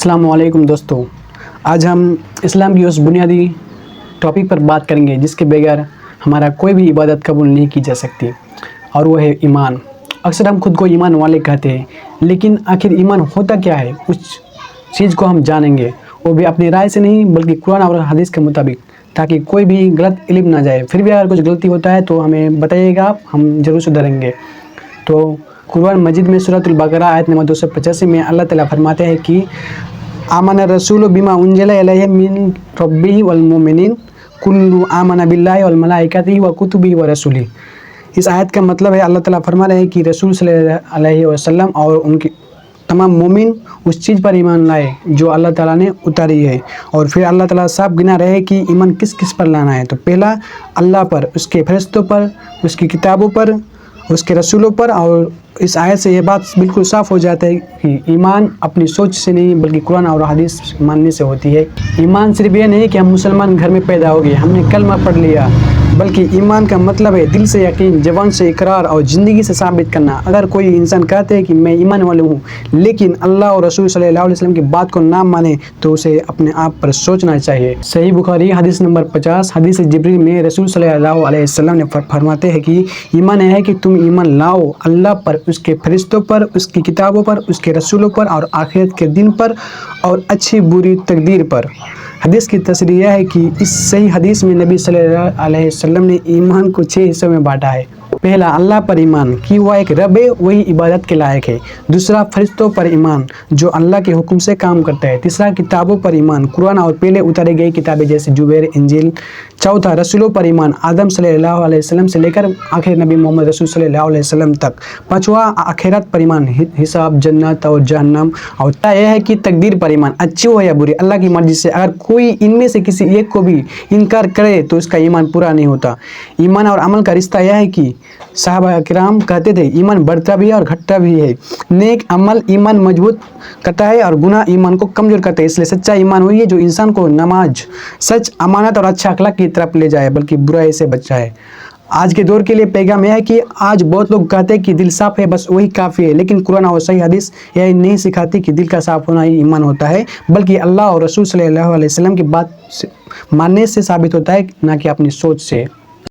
السلام علیکم دوستو، آج ہم اسلام کی اس بنیادی ٹاپک پر بات کریں گے جس کے بغیر ہمارا کوئی بھی عبادت قبول نہیں کی جا سکتی، اور وہ ہے ایمان۔ اکثر ہم خود کو ایمان والے کہتے ہیں، لیکن آخر ایمان ہوتا کیا ہے؟ اس چیز کو ہم جانیں گے، وہ بھی اپنی رائے سے نہیں بلکہ قرآن اور حدیث کے مطابق، تاکہ کوئی بھی غلط علم نہ جائے۔ پھر بھی اگر کچھ غلطی ہوتا ہے تو ہمیں بتائیے گا، ہم ضرور سدھریں گے۔ تو قرآن مجید میں سورۃ البقرہ آیت نمبر 285 میں اللہ تعالیٰ فرماتے ہیں کہ آمن الرسول بما انزل الیہ من ربہ والمؤمنین کل آمن باللہ والملائکۃ وکتبہ ورسلہ۔ اس آیت کا مطلب ہے اللہ تعالیٰ فرما رہے ہیں کہ رسول صلی اللہ علیہ وسلم اور ان کے تمام مومن اس چیز پر ایمان لائے جو اللہ تعالیٰ نے اتاری ہے، اور پھر اللہ تعالیٰ صاف گنا رہے کہ ایمان کس کس پر لانا ہے۔ تو پہلا اللہ پر، اس کے فرشتوں پر، اس کی کتابوں پر، اس کے رسولوں پر، اور اس آیت سے یہ بات بالکل صاف ہو جاتا ہے کہ ایمان اپنی سوچ سے نہیں بلکہ قرآن اور حدیث ماننے سے ہوتی ہے۔ ایمان صرف یہ نہیں کہ ہم مسلمان گھر میں پیدا ہو گئے، ہم نے کلمہ پڑھ لیا، بلکہ ایمان کا مطلب ہے دل سے یقین، زبان سے اقرار اور زندگی سے ثابت کرنا۔ اگر کوئی انسان کہتے ہے کہ میں ایمان والے ہوں لیکن اللہ اور رسول صلی اللہ علیہ وسلم کی بات کو نہ مانے تو اسے اپنے آپ پر سوچنا چاہیے۔ صحیح بخاری حدیث نمبر 50 حدیث جبریل میں رسول صلی اللہ علیہ وسلم نے فرماتے ہیں کہ ایمان ہے کہ تم ایمان لاؤ اللہ پر، اس کے فرشتوں پر، اس کی کتابوں پر، اس کے رسولوں پر اور آخرت کے دن پر اور اچھی بری تقدیر پر۔ حدیث کی تصریح ہے کہ اس صحیح حدیث میں نبی صلی اللہ علیہ وسلم نے ایمان کو 6 حصوں میں بانٹا ہے۔ پہلا، اللہ پر ایمان کہ وہ ایک رب ہے، وہی عبادت کے لائق ہے۔ دوسرا، فرشتوں پر ایمان جو اللہ کے حکم سے کام کرتا ہے۔ تیسرا، کتابوں پر ایمان، قرآن اور پہلے اتاری گئی کتابیں جیسے زبور، انجیل۔ چوتھا، رسولوں پر ایمان، آدم صلی اللہ علیہ وسلم سے لے کر آخر نبی محمد رسول صلی اللہ علیہ وسلم تک۔ پانچواں، آخرت پر ایمان، حساب، جنت اور جہنم۔ اور یہ ہے کہ تقدیر پر ایمان، اچھی ہو یا بری، اللہ کی مرضی سے۔ اگر کوئی ان میں سے کسی ایک کو بھی انکار کرے تو اس کا ایمان پورا نہیں ہوتا۔ ایمان اور عمل کا رشتہ یہ ہے کہ صحابہ کرام کہتے تھے ایمان بڑھتا بھی ہے اور گھٹتا بھی ہے۔ نیک عمل ایمان مضبوط کرتا ہے اور گناہ ایمان کو کمزور کرتا ہے۔ اس لیے سچا ایمان وہی ہے جو انسان کو نماز، سچ، امانت اور اچھا اخلاق کی طرف لے جائے بلکہ برائی سے بچائے۔ آج کے دور کے لیے پیغام یہ ہے کہ آج بہت لوگ کہتے ہیں کہ دل صاف ہے بس وہی کافی ہے، لیکن قرآن اور صحیح حدیث یہ نہیں سکھاتی کہ دل کا صاف ہونا ہی ایمان ہوتا ہے، بلکہ اللہ اور رسول صلی اللہ علیہ وسلم کی بات ماننے سے ثابت ہوتا ہے، نہ کہ اپنی سوچ سے۔